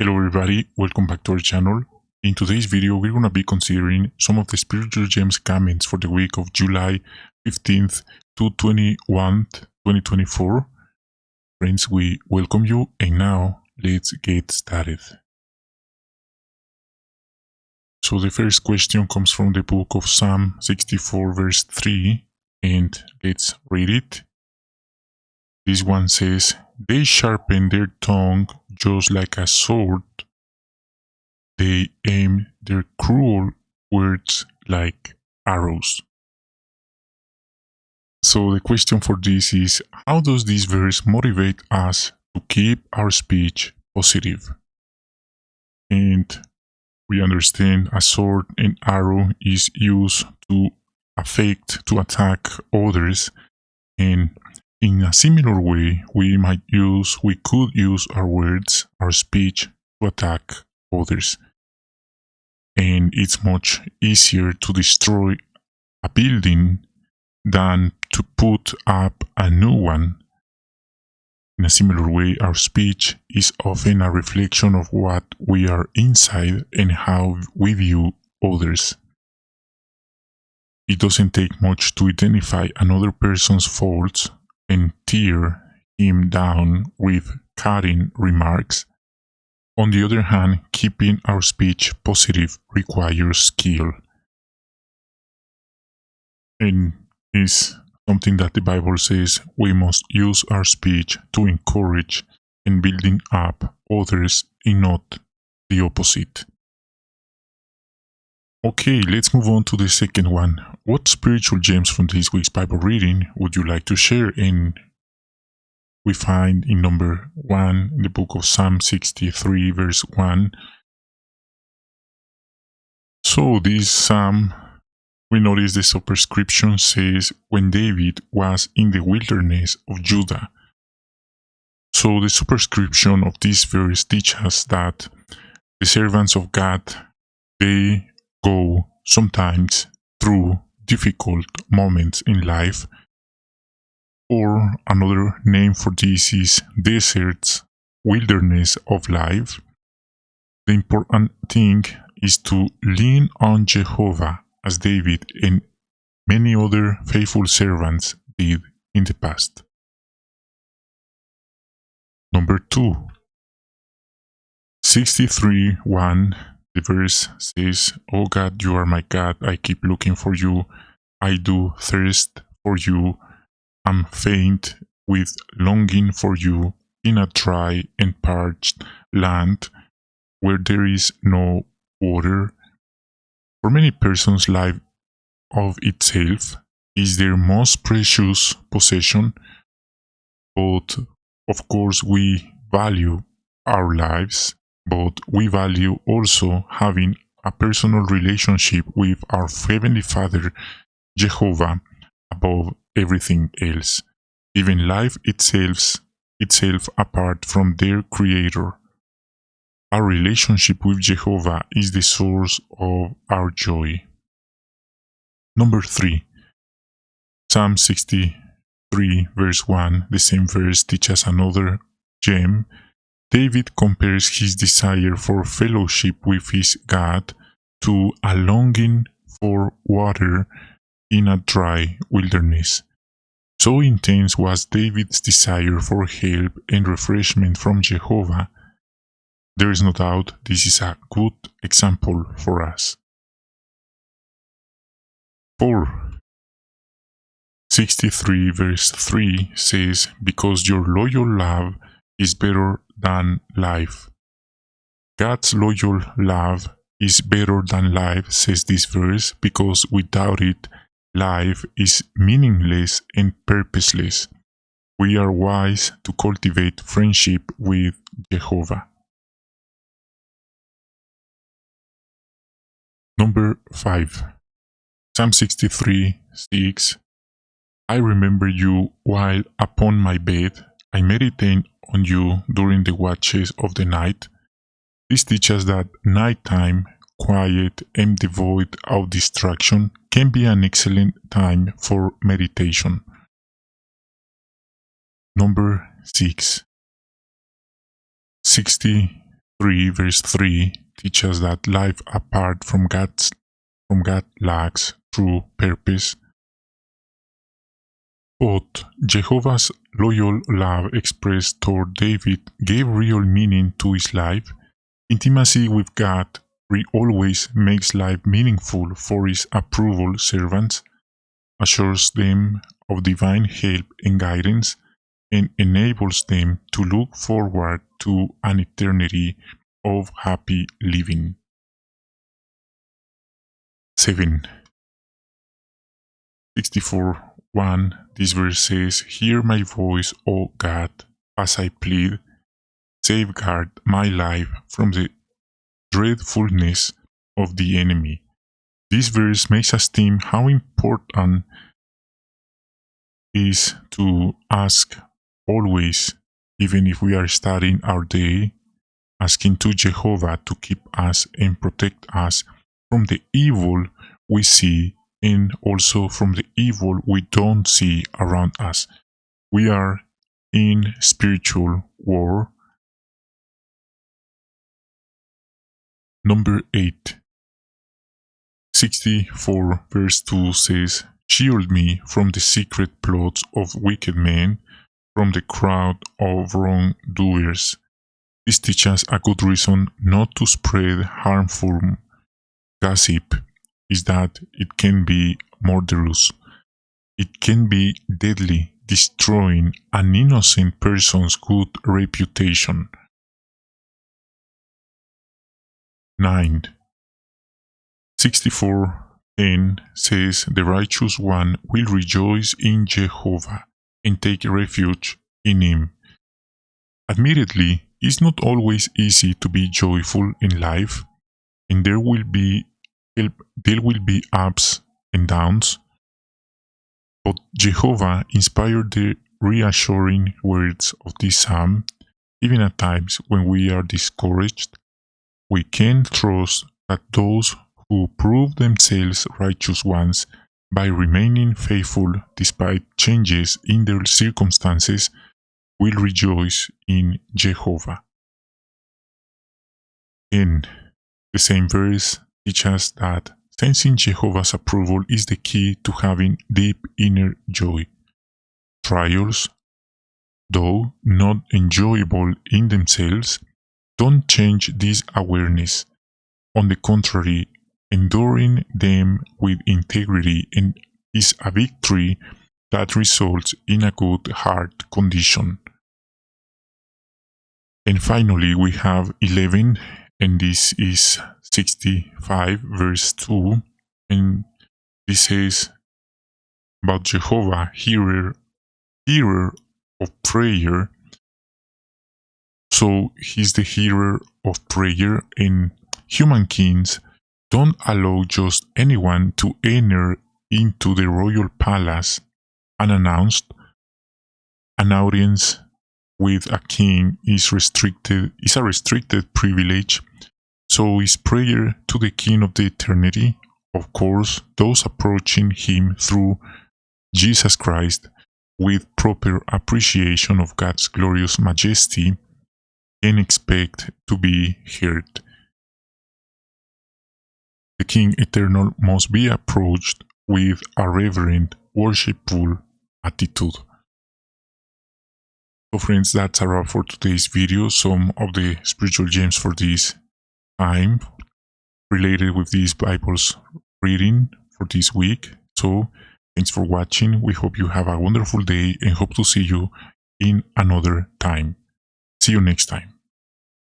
Hello everybody, welcome back to our channel. In today's video, we're going to be considering some of the spiritual gems comments for the week of July 15th to 21st, 2024. Friends, we welcome you, and now let's get started. So the first question comes from the book of Psalm 64 verse 3, and let's read it. This one says, "They sharpen their tongue just like a sword. They aim their cruel words like arrows." So the question for this is, how does this verse motivate us to keep our speech positive? And we understand a sword and arrow is used to attack others, and in a similar way, we could use our words, our speech, to attack others. And it's much easier to destroy a building than to put up a new one. In a similar way, our speech is often a reflection of what we are inside and how we view others. It doesn't take much to identify another person's faults and tear him down with cutting remarks. On the other hand, keeping our speech positive requires skill, and is something that the Bible says we must use our speech to encourage and building up others and not the opposite. Okay, let's move on to the second one. What spiritual gems from this week's Bible reading would you like to share? And we find in number 1 in the book of Psalm 63 verse 1. So this psalm, we notice the superscription says, when David was in the wilderness of Judah. So the superscription of this verse teaches us that the servants of God, they go sometimes through difficult moments in life, or another name for this is deserts, wilderness of life. The important thing is to lean on Jehovah, as David and many other faithful servants did in the past. Number 2, 63:1, the verse says, "O God, you are my God, I keep looking for you, I do thirst for you, I'm faint with longing for you in a dry and parched land where there is no water." For many persons, life of itself is their most precious possession, but of course we value our lives, but we value also having a personal relationship with our Heavenly Father, Jehovah, above everything else, even life itself apart from their Creator. Our relationship with Jehovah is the source of our joy. Number 3, Psalm 63 verse 1, the same verse teaches another gem. David compares his desire for fellowship with his God to a longing for water in a dry wilderness. So intense was David's desire for help and refreshment from Jehovah. There is no doubt this is a good example for us. 4, 63 verse 3 says, "Because your loyal love is better than life." God's loyal love is better than life, says this verse, because without it, life is meaningless and purposeless. We are wise to cultivate friendship with Jehovah. Number 5, Psalm 63:6. "I remember you while upon my bed. I meditate on you during the watches of the night." This teaches that nighttime, quiet and devoid of distraction, can be an excellent time for meditation. Number 6, 63 3 verse 3 teaches that life apart from God lacks true purpose. But Jehovah's loyal love expressed toward David gave real meaning to his life. Intimacy with God always makes life meaningful for his approval servants, assures them of divine help and guidance, and enables them to look forward to an eternity of happy living. 7. 64:1. This verse says, "Hear my voice, O God, as I plead. Safeguard my life from the dreadfulness of the enemy." This verse makes us think how important it is to ask always, even if we are starting our day, asking to Jehovah to keep us and protect us from the evil we see and also from the evil we don't see around us. We are in spiritual war. Number 8. 64 verse 2 says, "Shield me from the secret plots of wicked men, from the crowd of wrongdoers." This teaches a good reason not to spread harmful gossip is that it can be murderous. It can be deadly, destroying an innocent person's good reputation. 9. 64:10 says, "The righteous one will rejoice in Jehovah and take refuge in him." Admittedly, it's not always easy to be joyful in life, and there will be ups and downs. But Jehovah inspired the reassuring words of this psalm. Even at times when we are discouraged, we can trust that those who prove themselves righteous ones by remaining faithful despite changes in their circumstances will rejoice in Jehovah. And the same verse teaches that sensing Jehovah's approval is the key to having deep inner joy. Trials, though not enjoyable in themselves, don't change this awareness. On the contrary, enduring them with integrity is a victory that results in a good heart condition. And finally, we have 11, and this is 65 verse 2, and this says about Jehovah, hearer of prayer. So he's the hearer of prayer, and human kings don't allow just anyone to enter into the royal palace unannounced. An audience with a king is a restricted privilege. So is prayer to the King of the eternity. Of course, those approaching him through Jesus Christ with proper appreciation of God's glorious majesty can expect to be heard. The King Eternal must be approached with a reverent, worshipful attitude. So friends, that's a wrap for today's video. Some of the spiritual gems for this time related with this Bible's reading for this week. So thanks for watching. We hope you have a wonderful day and hope to see you in another time. See you next time.